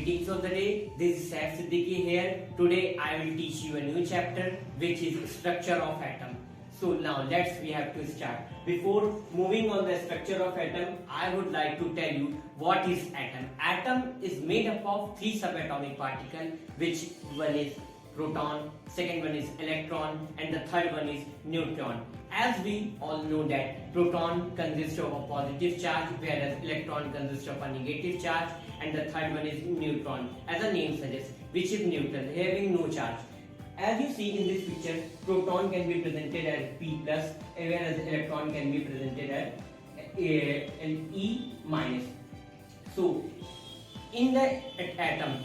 Greetings of the day. This is Saif Siddiqui here. Today I will teach you a new chapter which is structure of atom. So now we have to start. Before moving on the structure of atom, I would like to tell you what is atom. Atom is made up of three subatomic particles, which one is proton, second one is electron, and the third one is neutron. As we all know that proton consists of a positive charge, whereas electron consists of a negative charge, and the third one is neutron, as the name suggests, which is neutral, having no charge. As you see in this picture, proton can be presented as P plus, whereas electron can be presented as E minus. So, in the atom,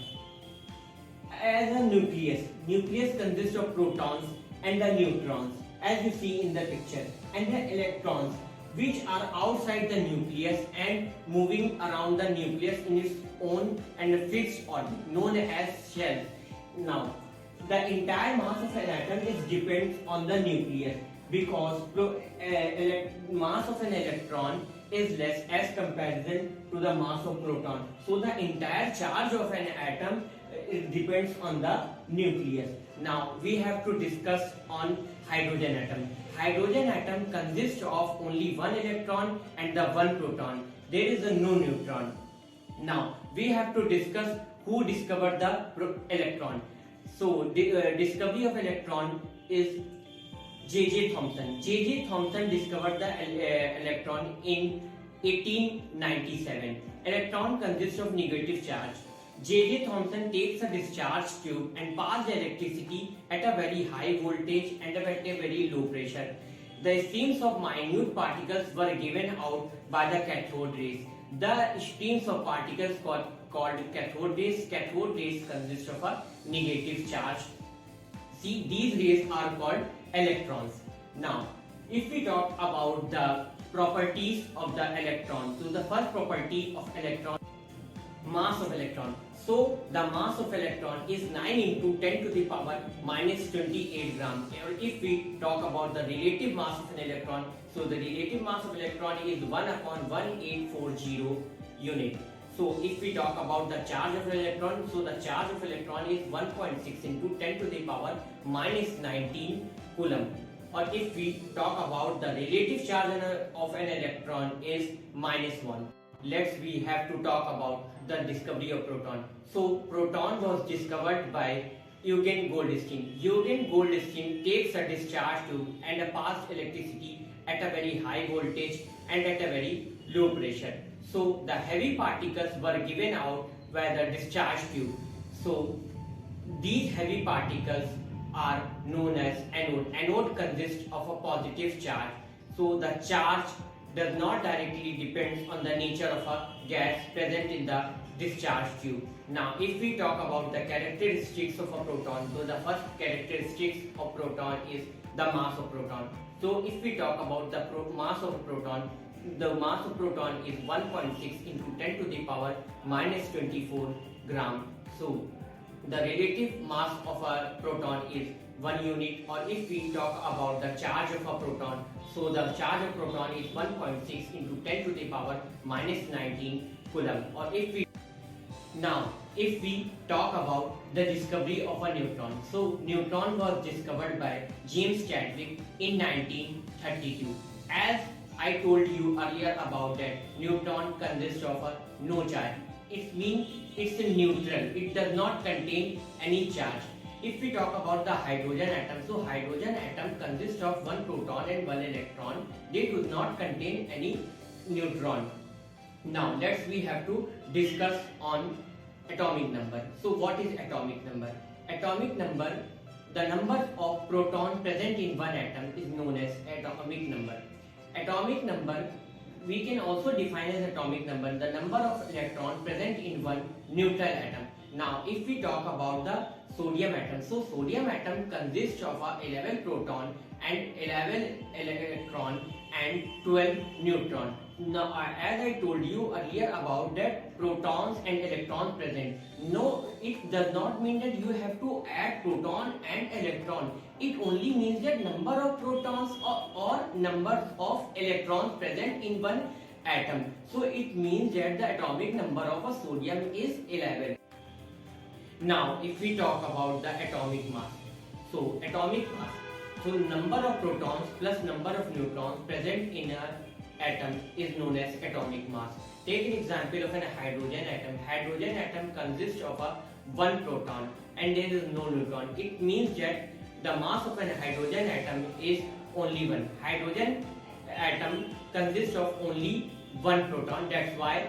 as a nucleus consists of protons and the neutrons, as you see in the picture, and the electrons, which are outside the nucleus and moving around the nucleus in its own and fixed orbit, known as shell. Now, the entire mass of an atom is depends on the nucleus, because mass of an electron is less as comparison to the mass of proton. So the entire charge of an atom it depends on the nucleus. Now we have to discuss on hydrogen atom. Hydrogen atom consists of only one electron and the one proton. There is no neutron. Now we have to discuss who discovered the electron. So the discovery of electron is J.J. Thomson. J.J. Thomson discovered the electron in 1897. Electron consists of negative charge. J.J. Thomson takes a discharge tube and passes the electricity at a very high voltage and at a very low pressure. The streams of minute particles were given out by the cathode rays. The streams of particles called cathode rays. Cathode rays consist of a negative charge. See, these rays are called electrons. Now, if we talk about the properties of the electron, so the first property of electron, mass of electron. So the mass of electron is 9 into 10 to the power minus 28 grams. Or if we talk about the relative mass of an electron, so the relative mass of electron is 1 upon 1840 unit. So if we talk about the charge of an electron, so the charge of electron is 1.6 into 10 to the power minus 19 coulomb. Or if we talk about the relative charge of an electron is minus 1. We have to talk about the discovery of proton. So proton was discovered by Eugen Goldstein. Eugen Goldstein takes a discharge tube and passes electricity at a very high voltage and at a very low pressure. So the heavy particles were given out by the discharge tube. So these heavy particles are known as anode. Anode consists of a positive charge. So the charge does not directly depend on the nature of a gas present in the discharge tube. Now if we talk about the characteristics of a proton, so the first characteristics of proton is the mass of proton. So if we talk about the mass of proton, the mass of proton is 1.6 into 10 to the power minus 24 gram. So the relative mass of a proton is 1 unit. Or if we talk about the charge of a proton, so the charge of proton is 1.6 into 10 to the power minus 19 coulomb. Or if we talk about the discovery of a neutron, so neutron was discovered by James Chadwick in 1932. As I told you earlier about that neutron consists of a no charge. It means it's a neutral. It does not contain any charge. If we talk about the hydrogen atom, so hydrogen atom consists of one proton and one electron. They do not contain any neutron. Now we have to discuss on atomic number. So what is atomic number? Atomic number, the number of proton present in one atom is known as atomic number. Atomic number, we can also define as atomic number the number of electrons present in one neutral atom. Now if we talk about the sodium atom, so sodium atom consists of 11 proton and 11 electron and 12 neutron. Now as I told you earlier about that protons and electrons present, no, it does not mean that you have to add proton and electron. It only means that number of protons or number of electrons present in one atom. So it means that the atomic number of a sodium is 11. Now, if we talk about the atomic mass, so atomic mass, so number of protons plus number of neutrons present in an atom is known as atomic mass. Take an example of a hydrogen atom. Hydrogen atom consists of a one proton and there is no neutron. It means that the mass of an hydrogen atom is only one. Hydrogen atom consists of only one proton. That's why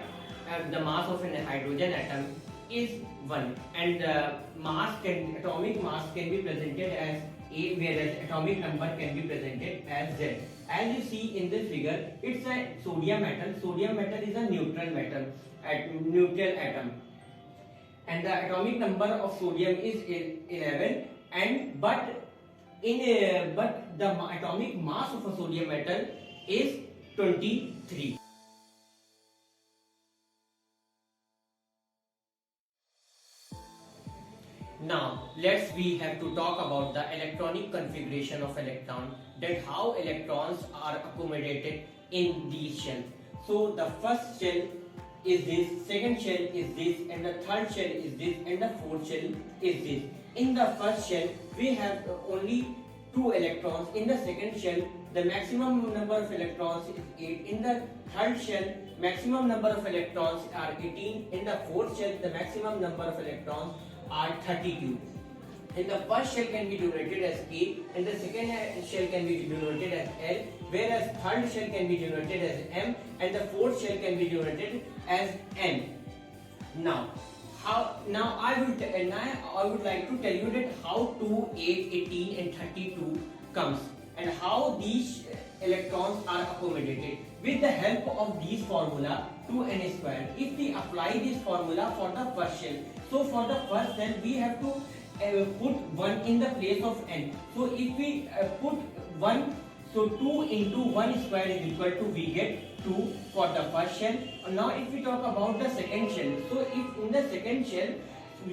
the mass of an hydrogen atom is 1, and atomic mass can be presented as A, whereas atomic number can be presented as Z. As you see in this figure, it's a sodium atom. Sodium metal is a neutral metal, neutral atom, and the atomic number of sodium is 11. And but the atomic mass of a sodium metal is 23. Now we have to talk about the electronic configuration of electron, that how electrons are accommodated in these shells. So the first shell is this, second shell is this, and the third shell is this, and the fourth shell is this. In the first shell we have only 2 electrons. In the second shell the maximum number of electrons is 8. In the third shell maximum number of electrons are 18. In the fourth shell the maximum number of electrons are 32. And the first shell can be denoted as K, and the second shell can be denoted as L, whereas third shell can be denoted as M, and the fourth shell can be denoted as N. Now I would like to tell you that how 2, 8, 18 and 32 comes, and how these electrons are accommodated with the help of these formula 2n square. If we apply this formula for the first shell, so for the first shell we have to put 1 in the place of n. So if we put 1, so 2 into 1 square is equal to, we get 2 for the first shell. Now if we talk about the second shell, so if in the second shell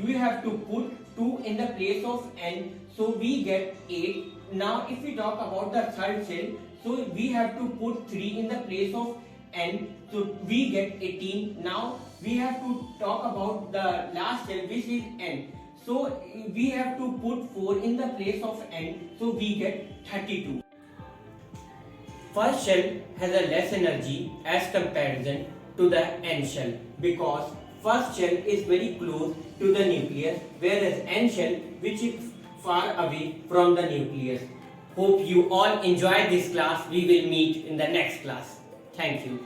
we have to put 2 in the place of n, so we get 8. Now if we talk about the third shell, so we have to put 3 in the place of n, so we get 18. Now we have to talk about the last shell, which is n, so we have to put 4 in the place of n, so we get 32. First shell has a less energy as comparison to the n shell, because first shell is very close to the nucleus, whereas n shell which is far away from the nucleus. Hope you all enjoyed this class. We will meet in the next class. Thank you.